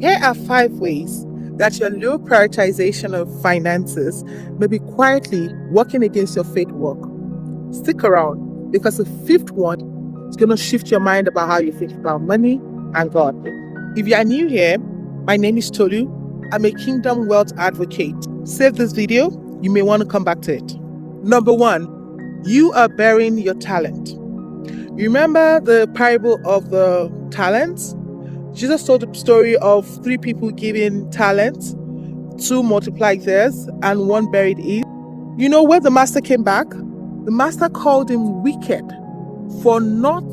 Here are 5 ways that your low prioritization of finances may be quietly working against your faith work. Stick around because the fifth one is going to shift your mind about how you think about money and God. If you are new here, my name is Tolu. I'm a Kingdom Wealth Advocate. Save this video. You may want to come back to it. Number 1, you are burying your talent. Remember the parable of the talents? Jesus told the story of 3 people giving talents, 2 multiplied theirs, and 1 buried his. You know, when the master came back, the master called him wicked for not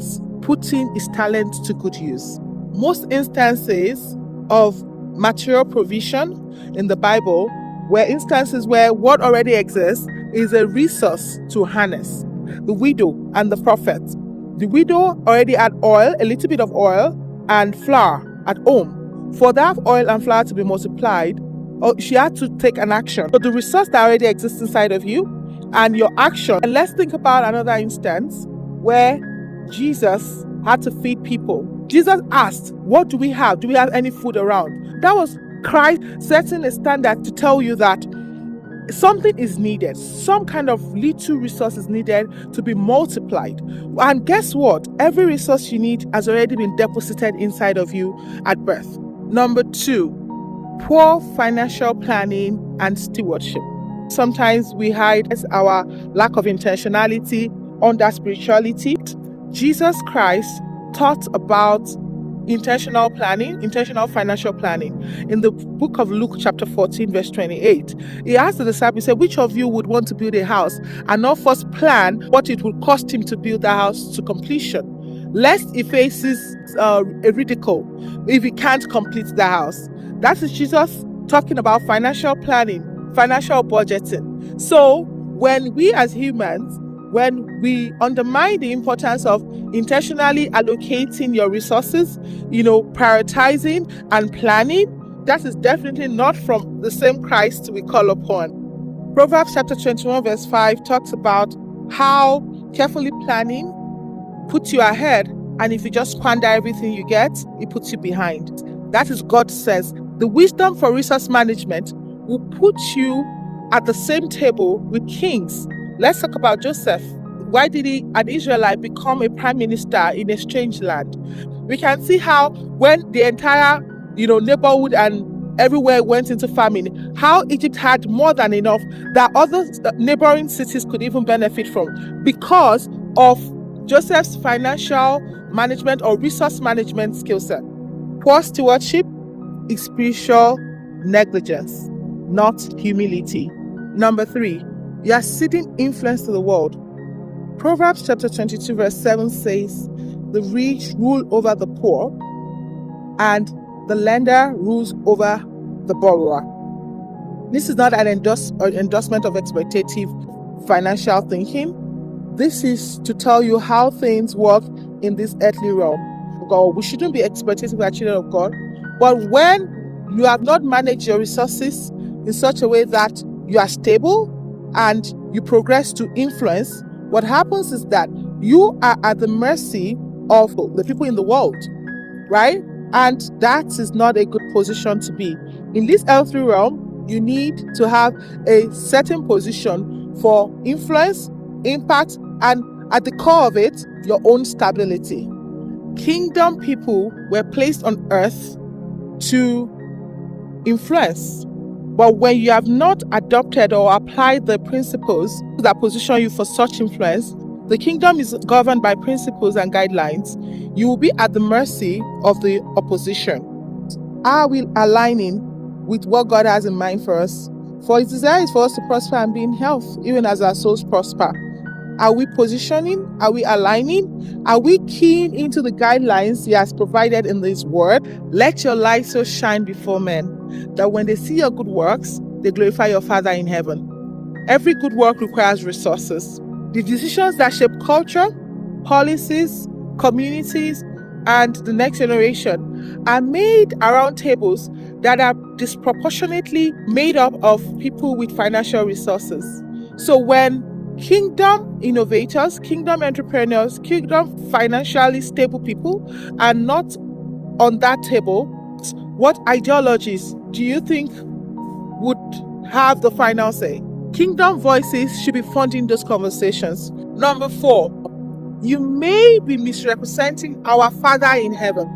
putting his talent to good use. Most instances of material provision in the Bible were instances where what already exists is a resource to harness. The widow and the prophet. The widow already had oil, a little bit of oil, and flour at home. For that oil and flour to be multiplied, she had to take an action. So the resource that already exists inside of you and your action. And let's think about another instance where Jesus had to feed people. Jesus asked, what do we have? Do we have any food around? That was Christ setting a standard to tell you that something is needed. Some kind of little resource is needed to be multiplied. And guess what? Every resource you need has already been deposited inside of you at birth. Number 2, poor financial planning and stewardship. Sometimes we hide our lack of intentionality under spirituality. Jesus Christ taught about intentional planning, intentional financial planning. In the book of Luke chapter 14 verse 28, he asked the disciples, he said, which of you would want to build a house and not first plan what it would cost him to build the house to completion, lest he faces a ridicule if he can't complete the house. That is Jesus talking about financial planning, financial budgeting. So when we as humans, when we undermine the importance of intentionally allocating your resources, prioritizing and planning, that is definitely not from the same Christ we call upon. Proverbs chapter 21 verse 5 talks about how carefully planning puts you ahead, and if you just squander everything you get, it puts you behind. That is God says. The wisdom for resource management will put you at the same table with kings. Let's talk about Joseph. Why did he, an Israelite, become a prime minister in a strange land? We can see how when the entire, neighborhood and everywhere went into famine, how Egypt had more than enough that other neighboring cities could even benefit from because of Joseph's financial management or resource management skill set. Poor stewardship is spiritual negligence, not humility. Number 3, you are ceding influence to the world. Proverbs chapter 22 verse 7 says, the rich rule over the poor and the lender rules over the borrower. This is not an endorsement of exploitative financial thinking. This is to tell you how things work in this earthly realm. God, we shouldn't be exploitative as children of God. But when you have not managed your resources in such a way that you are stable and you progress to influence, what happens is that you are at the mercy of the people in the world, right? And that is not a good position to be. In this earthly realm, you need to have a certain position for influence, impact, and at the core of it, your own stability. Kingdom people were placed on earth to influence. But when you have not adopted or applied the principles that position you for such influence, the kingdom is governed by principles and guidelines. You will be at the mercy of the opposition. Are we aligning with what God has in mind for us? For his desire is for us to prosper and be in health, even as our souls prosper. Are we positioning? Are we aligning? Are we keying into the guidelines he has provided in his word? Let your light so shine before men that when they see your good works, they glorify your Father in heaven. Every good work requires resources. The decisions that shape culture, policies, communities, and the next generation are made around tables that are disproportionately made up of people with financial resources. So when kingdom innovators, kingdom entrepreneurs, kingdom financially stable people are not on that table, What ideologies do you think would have the final say? Kingdom voices should be funding those conversations. Number 4, you may be misrepresenting our Father in heaven.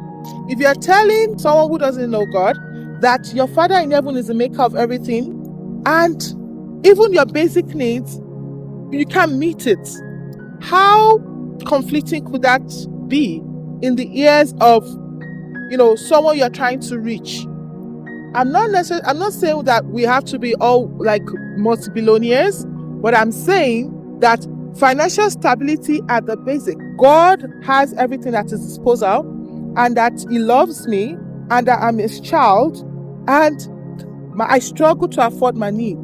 If you're telling someone who doesn't know God that your Father in heaven is the maker of everything, and even your basic needs, you can't meet it, how conflicting could that be in the ears of someone you're trying to reach? I'm not saying that we have to be all like multi-billionaires, but I'm saying that financial stability at the basic. God has everything at his disposal, and that he loves me, and that I'm his child, and I struggle to afford my need.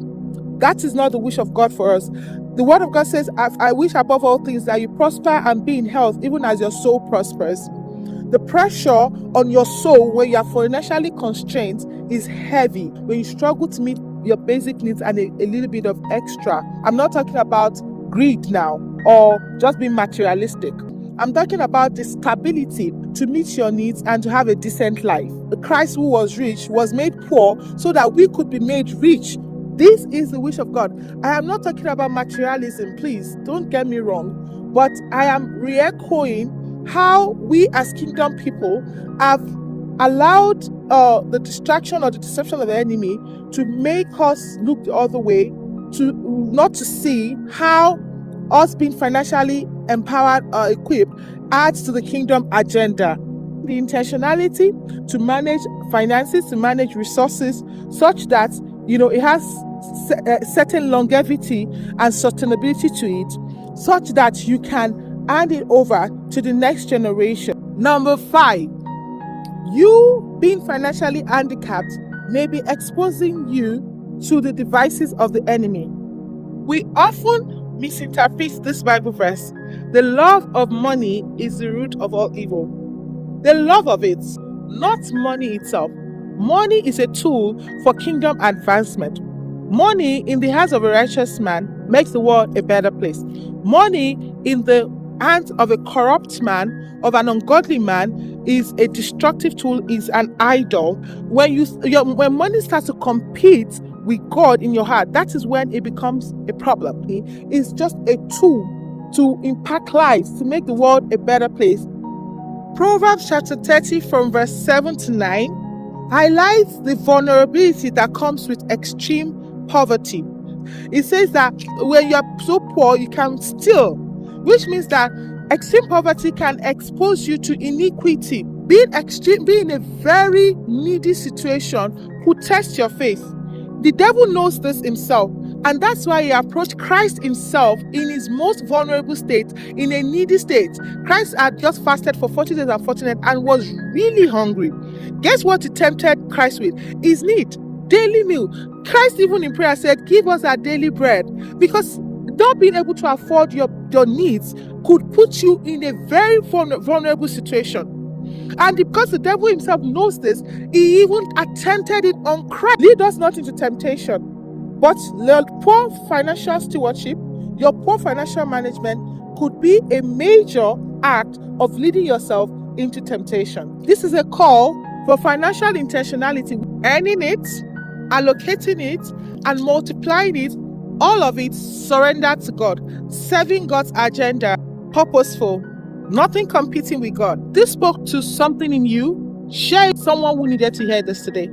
That is not the wish of God for us. The word of God says, I wish above all things that you prosper and be in health, even as your soul prospers. The pressure on your soul when you are financially constrained is heavy, when you struggle to meet your basic needs and a little bit of extra. I'm not talking about greed now or just being materialistic. I'm talking about the stability to meet your needs and to have a decent life. The Christ who was rich was made poor so that we could be made rich. This is the wish of God. I am not talking about materialism, please don't get me wrong, but I am re-echoing how we as kingdom people have allowed the distraction or the deception of the enemy to make us look the other way, to not to see how us being financially empowered or equipped adds to the kingdom agenda. The intentionality to manage finances, to manage resources, such that it has certain longevity and sustainability to it, such that you can hand it over to the next generation. Number 5, you being financially handicapped may be exposing you to the devices of the enemy. We often misinterpret this Bible verse. The love of money is the root of all evil. The love of it, not money itself. Money is a tool for kingdom advancement. Money in the hands of a righteous man makes the world a better place. Money in the hands of a corrupt man, of an ungodly man, is a destructive tool, is an idol. When money starts to compete with God in your heart, that is when it becomes a problem. It's just a tool to impact lives, to make the world a better place. Proverbs chapter 30 from verse 7 to 9 highlights the vulnerability that comes with extreme poverty. It says that when you're so poor, you can steal, which means that extreme poverty can expose you to iniquity. Being in a very needy situation could test your faith. The devil knows this himself, and that's why he approached Christ himself in his most vulnerable state, in a needy state. Christ had just fasted for 40 days and 40 nights and was really hungry. Guess what he tempted Christ with? His need, daily meal. Christ even in prayer said, give us our daily bread, because not being able to afford your needs could put you in a very vulnerable situation. And because the devil himself knows this, he even attempted it on Christ. Lead us not into temptation, but your poor financial stewardship, your poor financial management could be a major act of leading yourself into temptation. This is a call for financial intentionality, earning it, allocating it, and multiplying it, all of it surrendered to God, serving God's agenda, purposeful, nothing competing with God. This spoke to something in you. Share it with someone who needed to hear this today.